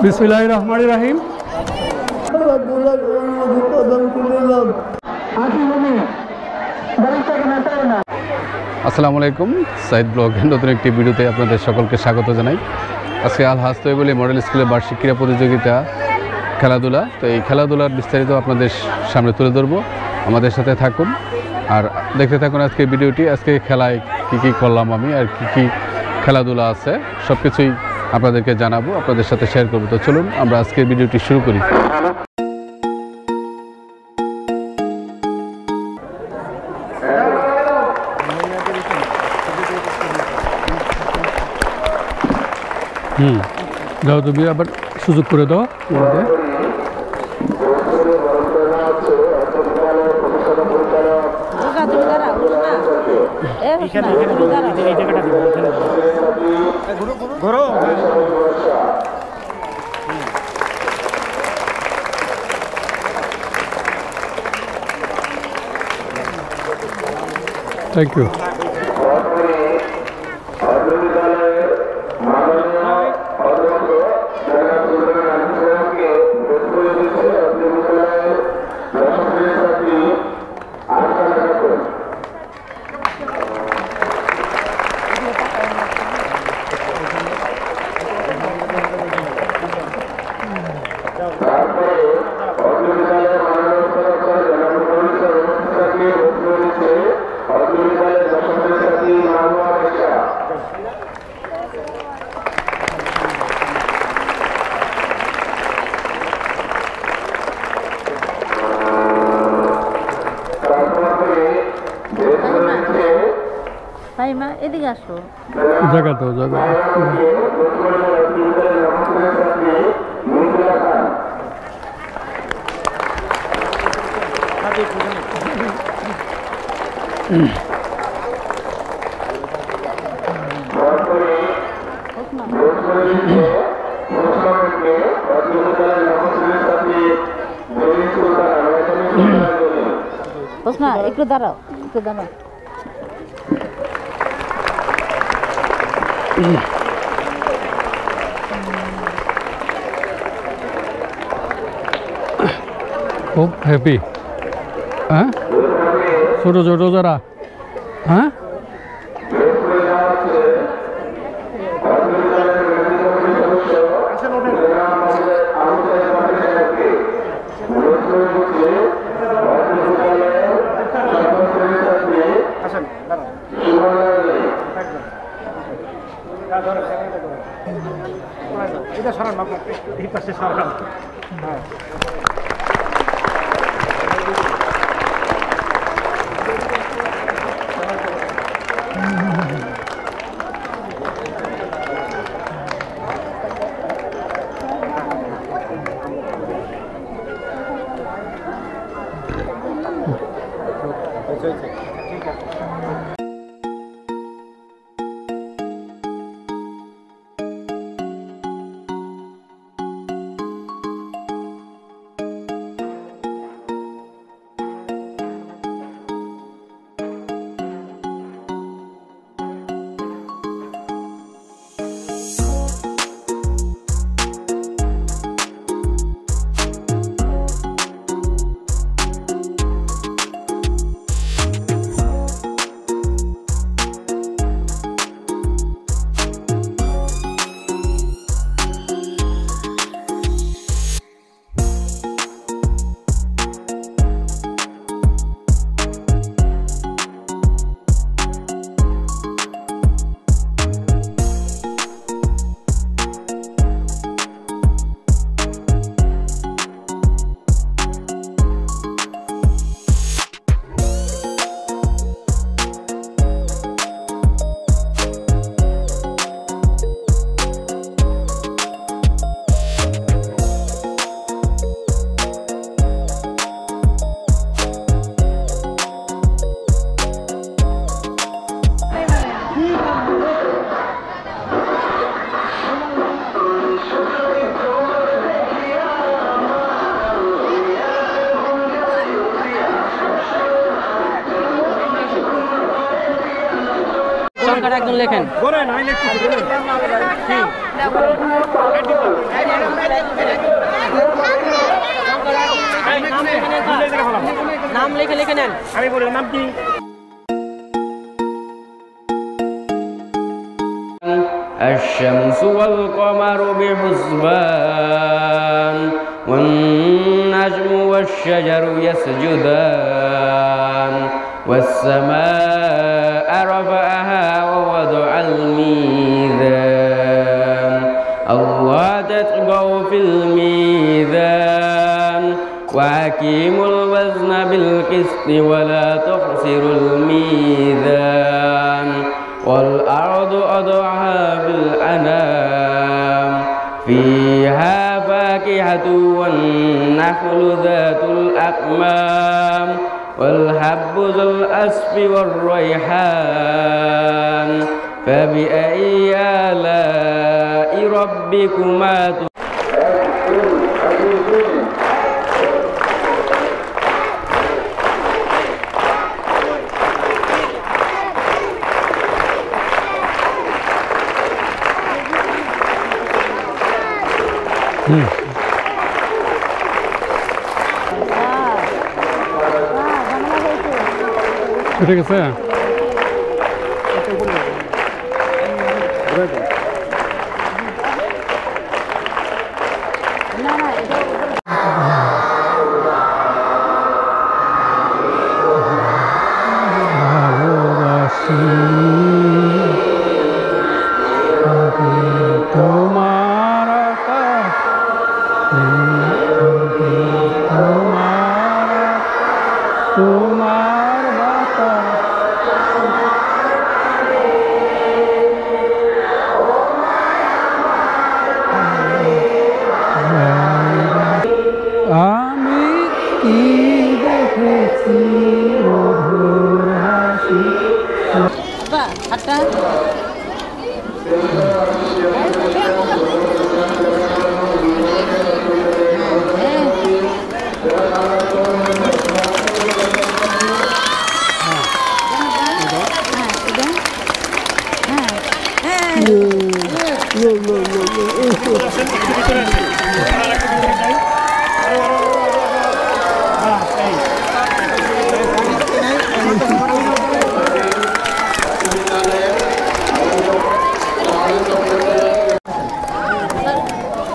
बिस्मिल्लाहिर्रहमानिर्रहीम। আসসালামু আলাইকুম, সাইদ ব্লগের নতুন একটি ভিডিওতে আপনাদের সকলকে স্বাগত জানাই। আজকে আল হাজ তৈবুল মডেল স্কুলের বার্ষিক ক্রীড়া প্রতিযোগিতা খেলাধুলা। তো এই খেলাধুলার বিস্তারিত আপনাদের সামনে তুলে ধরবো, আমাদের সাথে থাকুন আর দেখতে থাকুন আজকে ভিডিওটি। আজকে খেলায় কি কি করলাম আমি আর কি কি খেলাধুলা আছে সব কিছুই আপনাদেরকে জানাবো, আপনাদের সাথে শেয়ার করবো। তো চলুন আমরা আজকের ভিডিওটি শুরু করি। যাও তুমি আবার সুযোগ করে দাও। Thank you. মা এদিকে আসো। জায়গা তো জায়গা একটু দাঁড়াও, একটু দাঁড়াও। খুব হ্যাপি। হ্যাঁ, ছোট ছোট যারা হ্যাঁ এটা সরান বাবা, এই পাশে সরান। হ্যাঁ ঠিক আছে। সংখ্যাটা একজন লেখেন। বলেন আমি লিখতেছি বলেন নাম লিখে লিখে নেন। আমি বলেন নাম কি الشمس والقمر بحسبان والنجم والشجر يسجدان والسماء رفعها ووضع الميزان الله تطغوا في الميزان وأقيموا الوزن بالقسط ولا تخسروا الميزان والأرض أضعها بالأنام فيها فاكهة والنخل ذات الأكمام والحب ذو الأسف والريحان فبأي آلاء ربكما ঠিক আছে আমি কি দেখেছি মধুর হাসি। আটটা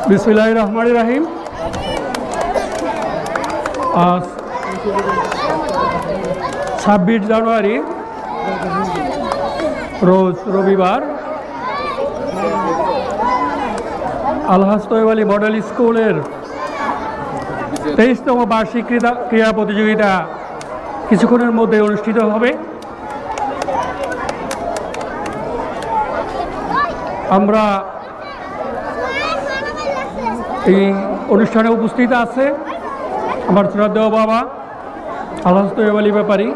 বিসমিল্লাহির রহমানির রহিম। আজ 26 জানুয়ারি রোজ রবিবার আলহাজ তৈয়ব আলী মডেল স্কুলের 23তম বার্ষিক ক্রীড়া প্রতিযোগিতা কিছুক্ষণের মধ্যে অনুষ্ঠিত হবে। আমরা এই অনুষ্ঠানে উপস্থিত আছে আমার শ্রদ্ধেয় বাবা আলহাজ তৈয়ব আলী ব্যাপারী,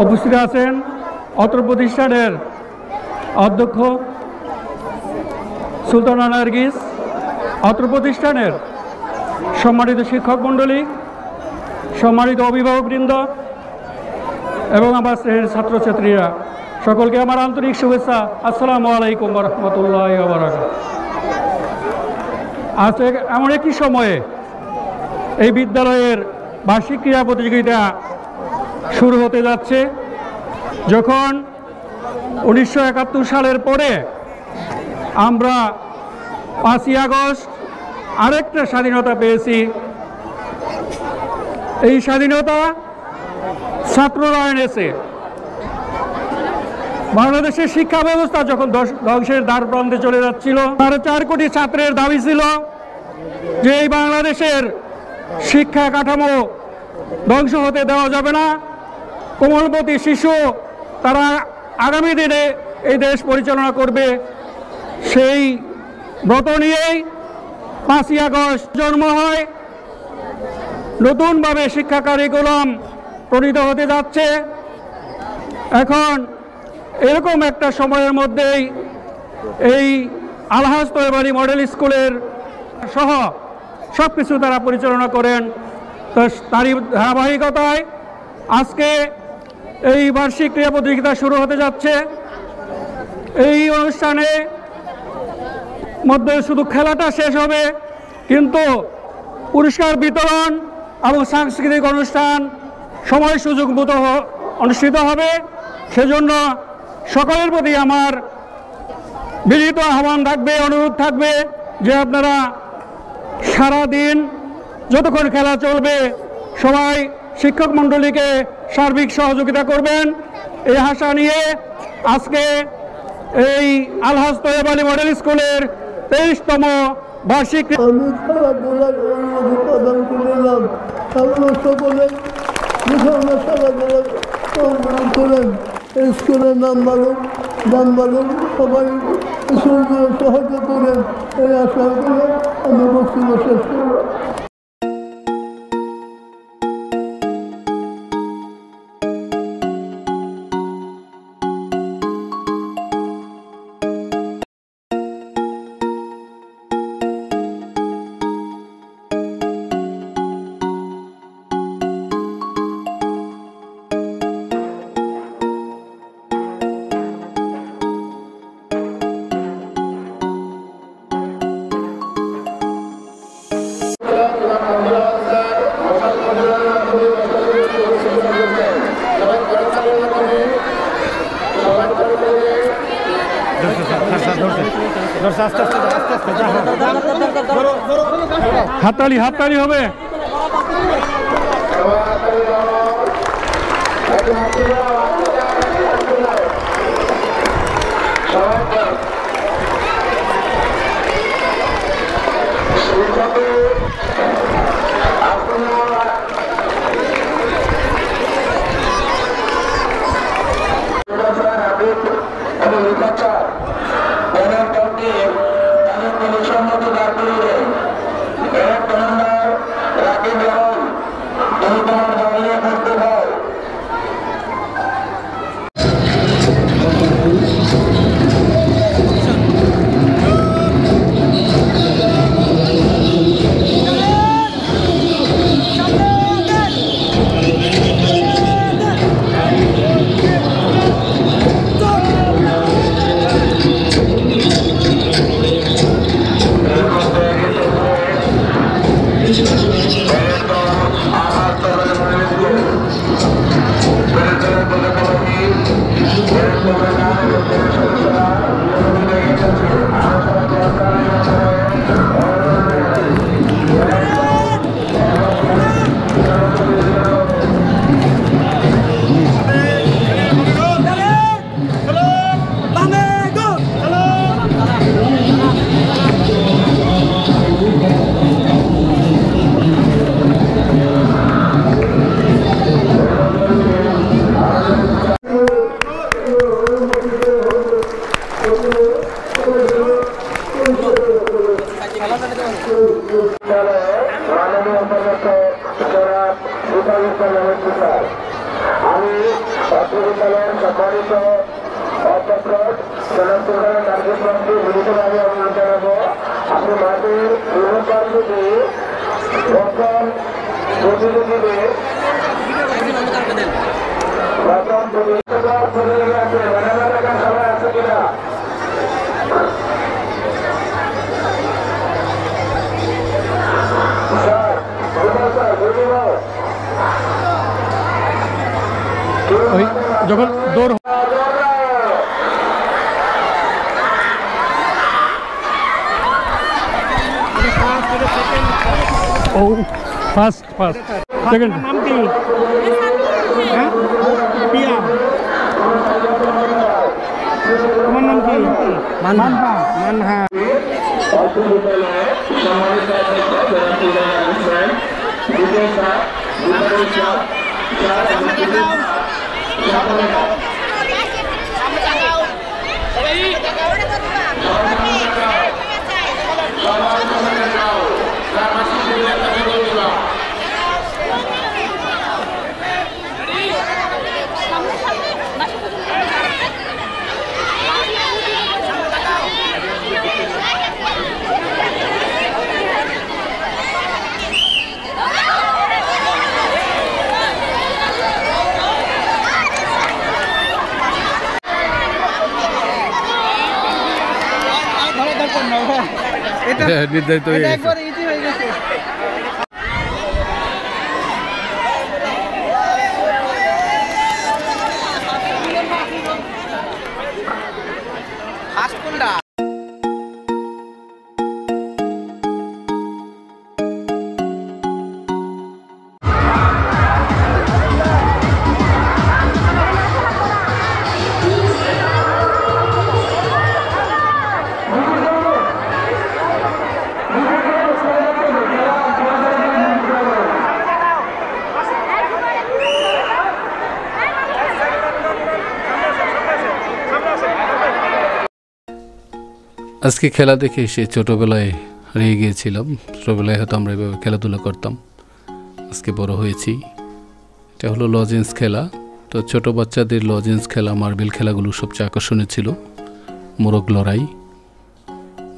উপস্থিত আছেন অত্র প্রতিষ্ঠানের অধ্যক্ষ সুলতানা নার্গিস, অত্র প্রতিষ্ঠানের সম্মানিত শিক্ষক মণ্ডলী, সম্মানিত অভিভাবকবৃন্দ এবং আমার শ্রেণীর ছাত্রছাত্রীরা, সকলকে আমার আন্তরিক শুভেচ্ছা। আসসালামু আলাইকুম ওয়া রাহমাতুল্লাহি ওয়া বারাকাতুহু। আজ এমন একটি সময়ে এই বিদ্যালয়ের বার্ষিক ক্রীড়া প্রতিযোগিতা শুরু হতে যাচ্ছে, যখন 1971 সালের পরে আমরা 5ই আগস্ট আরেকটা স্বাধীনতা পেয়েছি। এই স্বাধীনতা ছাত্ররা এনেছে। বাংলাদেশের শিক্ষা ব্যবস্থা যখন ধ্বংসের দ্বার প্রান্তে চলে যাচ্ছিল, 4.5 কোটি ছাত্রের দাবি ছিল যে এই বাংলাদেশের শিক্ষা কাঠামো ধ্বংস হতে দেওয়া যাবে না। কোমলমতি শিশু তারা আগামী দিনে এই দেশ পরিচালনা করবে। সেই ব্রত নিয়েই 5ই আগস্ট জন্ম হয়। নতুনভাবে শিক্ষা কারিকুলাম প্রণীত হতে যাচ্ছে। এখন এরকম একটা সময়ের মধ্যেই এই আলহাজ তৈয়ব আলী মডেল স্কুলের সহ সব কিছু তারা পরিচালনা করেন। তো তারই ধারাবাহিকতায় আজকে এই বার্ষিক ক্রীড়া প্রতিযোগিতা শুরু হতে যাচ্ছে। এই অনুষ্ঠানে মধ্যে শুধু খেলাটা শেষ হবে, কিন্তু পুরস্কার বিতরণ এবং সাংস্কৃতিক অনুষ্ঠান সময় সুযোগ মতো অনুষ্ঠিত হবে। সেজন্য সকলের প্রতি আমার বিনীত আহ্বান থাকবে, অনুরোধ থাকবে যে আপনারা সারাদিন যতক্ষণ খেলা চলবে সবাই শিক্ষক মণ্ডলীকে সার্বিক সহযোগিতা করবেন, এই আশা নিয়ে আজকে এই আলহাজ তৈয়ব আলী মডেল স্কুলের 23তম বার্ষিক আমি খেলাধুলার অনুমতি প্রদান করলাম। আপনারা সকলে খেলাধুলা করেন, স্কুলের নাম বলুন, সবাই স্কুলগুলো সাহায্য করেন, এই আশা করে আমি বক্তব্য শেষ করি। হাততালি হবে। আমি বিশ্ববিদ্যালয়ের সম্মানিত অধ্যক্ষ মিলিতভাবে অনুরোধ জানাবো আপনি মাঠের নির্বাচন প্রথম প্রতিযোগীদের সবাই আছে কিনা যখন দৌড় ফার্স্ট সেকেন্ড নাম কি পিয়া তোমার নাম কি মানহা নির্ধারিত হয়ে গেছে। আজকে খেলা দেখে সে ছোটোবেলায় হারিয়ে গিয়েছিলাম। ছোটোবেলায় হয়তো আমরা এভাবে খেলাধুলা করতাম, আজকে বড় হয়েছি। এটা হলো লজেন্স খেলা। তো ছোটো বাচ্চাদের লজেন্স খেলা, মার্বেল খেলাগুলো সবচেয়ে আকর্ষণীয় ছিল। মোরগ লড়াই,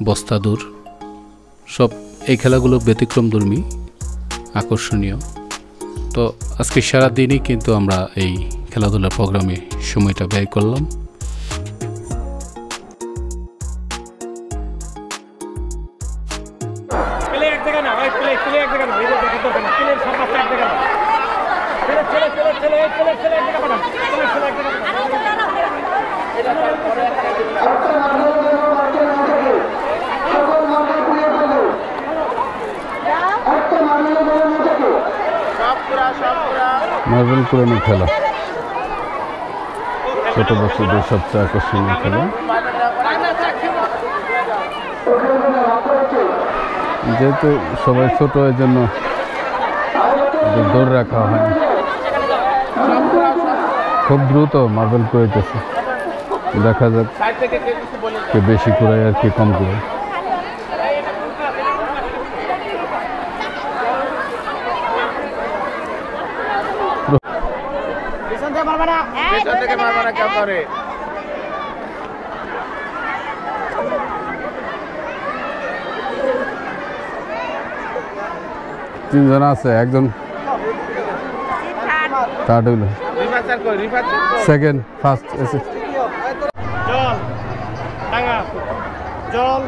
বস্তা দৌড়, সব এই খেলাগুলো ব্যতিক্রমধর্মী, আকর্ষণীয়। তো আজকে সারাদিনই কিন্তু আমরা এই খেলাধুলার প্রোগ্রামে সময়টা ব্যয় করলাম। মার্বেল পুরানো খেলা, ছোট বাচ্চাদের সবচেয়ে আকর্ষণীয় খেলা। যেহেতু সবাই ছোট, এর জন্য দৌড় রাখা হয়। খুব দ্রুত মার্বেল কুড়াইতেছে, দেখা যাক কে বেশি কুড়ায় আর কে কম কুড়ায়। তিনজন আছে, একজন থার্ড হইল, সেকেন্ড, ফার্স্ট এসে। জল ডাঙা, জল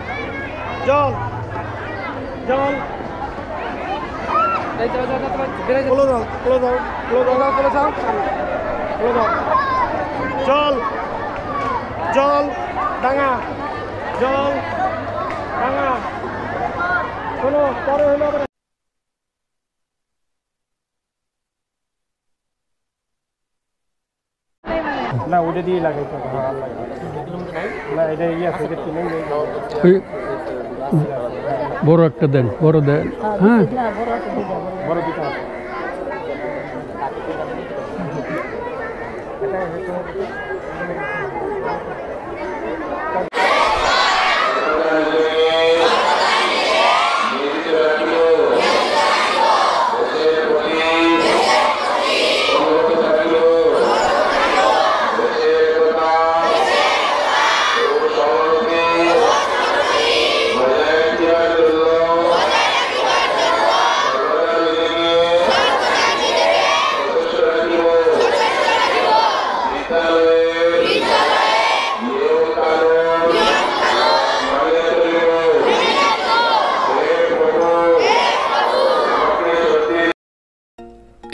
জল জল, জল জল ডাঙা, জল ডাঙা, কোনো পরে হইল না, ওটা দিয়ে লাগাইতে না, এটা ইয়ে আছে, বড় একটা দেন, বড় দেন। হ্যাঁ, বড় দিতে হবে।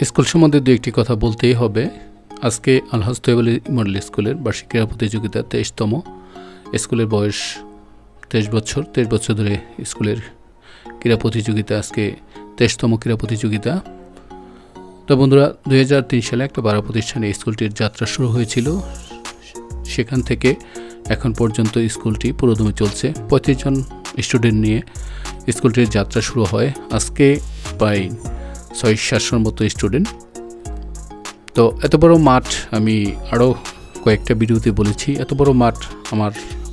স্কুল সম্বন্ধে দু একটি কথা বলতেই হবে। আজকে আলহাজ তৈয়ব আলী মডেল স্কুলের বার্ষিক ক্রীড়া প্রতিযোগিতা 23তম। স্কুলের বয়স 23 বছর, 23 বছর ধরে স্কুলের ক্রীড়া প্রতিযোগিতা, আজকে 23তম ক্রীড়া প্রতিযোগিতা। তো বন্ধুরা, 2003 সালে একটা বাড়া প্রতিষ্ঠানে স্কুলটির যাত্রা শুরু হয়েছিল। সেখান থেকে এখন পর্যন্ত স্কুলটি পুরোদমে চলছে। 35 জন স্টুডেন্ট নিয়ে স্কুলটির যাত্রা শুরু হয়। আজকে প্রায় 600-700 মতো স্টুডেন্ট। তো এত বড় মাঠ, আমি আরও কয়েকটা ভিডিওতে বলেছি, এত বড় মাঠ আমার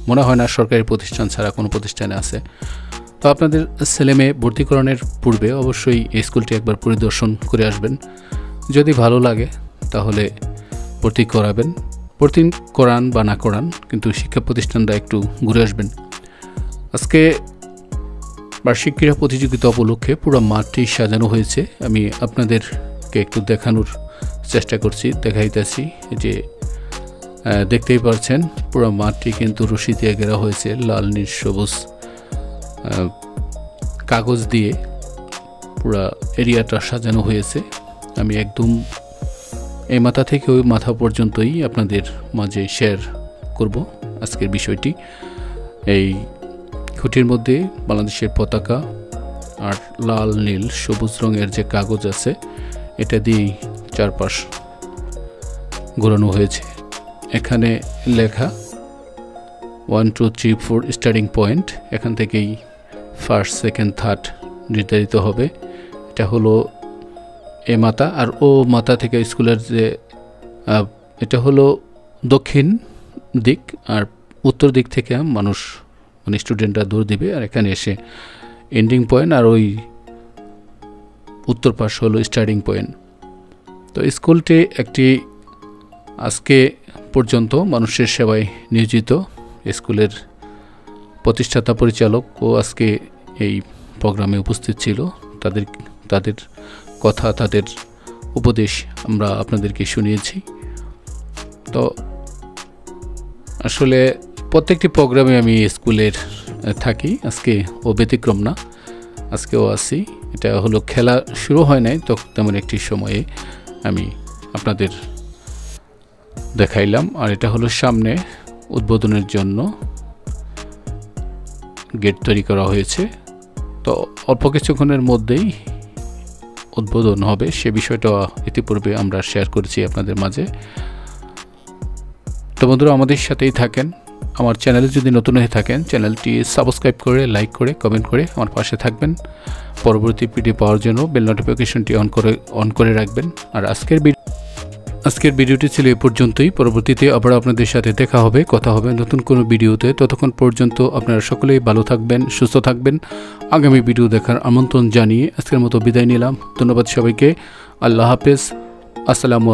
মনে হয় না সরকারি প্রতিষ্ঠান ছাড়া কোনো প্রতিষ্ঠানে আছে। তো আপনাদের ছেলেমেয়ে ভর্তিকরণের পূর্বে অবশ্যই এই স্কুলটি একবার পরিদর্শন করে আসবেন। যদি ভালো লাগে তাহলে ভর্তি করাবেন, ভর্তি করান বা না করান, কিন্তু শিক্ষা প্রতিষ্ঠানটা একটু ঘুরে আসবেন। আজকে বার্ষিক ক্রীড়া প্রতিযোগিতা উপলক্ষে পুরো মাঠটি সাজানো হয়েছে। আমি আপনাদেরকে একটু দেখানোর চেষ্টা করছি, দেখাইতেছি। যে দেখতেই পাচ্ছেন পুরো মাঠটি কিন্তু রশি দিয়ে ঘেরা হয়েছে, লাল নীল সবুজ কাগজ দিয়ে পুরা এরিয়াটা সাজানো হয়েছে। আমি একদম এই মাথা থেকে ওই মাথা পর্যন্তই আপনাদের মাঝে শেয়ার করব আজকের বিষয়টি। এই খুঁটির মধ্যে বাংলাদেশের পতাকা আর লাল নীল সবুজ রঙের যে কাগজ আছে এটা দিয়েই চারপাশ ঘোরানো হয়েছে। এখানে লেখা 1 2 3 4 স্টার্টিং পয়েন্ট, এখান থেকেই ফার্স্ট সেকেন্ড থার্ড নির্ধারিত হবে। এটা হলো এ মাথা, আর ও মাথা থেকে স্কুলের যে এটা হলো দক্ষিণ দিক, আর উত্তর দিক থেকে মানুষ মানে স্টুডেন্টরা দৌড় দিবে, আর এখানে এসে এন্ডিং পয়েন্ট, আর ওই উত্তর পাশ হলো স্টার্টিং পয়েন্ট। তো স্কুলটি একটি আজকে পর্যন্ত মানুষের সেবায় নিয়োজিত স্কুলের প্রতিষ্ঠাতা পরিচালক ও আজকে এই প্রোগ্রামে উপস্থিত ছিল। তাদের কথা, তাদের উপদেশ আমরা আপনাদেরকে শুনিয়েছি। তো আসলে প্রত্যেকটি প্রোগ্রামে আমি স্কুলের থাকি, আজকে ও ব্যতিক্রম না, আজকেও আছি। এটা হলো খেলা শুরু হয় নাই তো তেমন একটি সময়ে আমি আপনাদের দেখাইলাম। আর এটা হলো সামনে উদ্বোধনের জন্য গেট তৈরি করা হয়েছে। তো অল্প কিছুক্ষণের মধ্যেই উদ্বোধন হবে, সে বিষয়টা ইতিপূর্বে আমরা শেয়ার করেছি আপনাদের মাঝে। তো বন্ধুরা আমাদের সাথেই থাকেন। আমার চ্যানেলে যদি নতুন হয়ে থাকেন চ্যানেলটি সাবস্ক্রাইব করে, লাইক করে, কমেন্ট করে আমার পাশে থাকবেন। পরবর্তী ভিডিও পাওয়ার জন্য বেল নোটিফিকেশনটি অন করে রাখবেন। আর আজকের ভিডিওটি ছিল এ পর্যন্তই। পরবর্তীতে আবার আপনাদের সাথে দেখা হবে, কথা হবে নতুন কোনো ভিডিওতে। ততক্ষণ পর্যন্ত আপনারা সকলেই ভালো থাকবেন, সুস্থ থাকবেন। আগামী ভিডিও দেখার আমন্ত্রণ জানিয়ে আজকের মতো বিদায় নিলাম। ধন্যবাদ সবাইকে। আল্লাহ হাফেজ। আসসালামু আলাইকুম।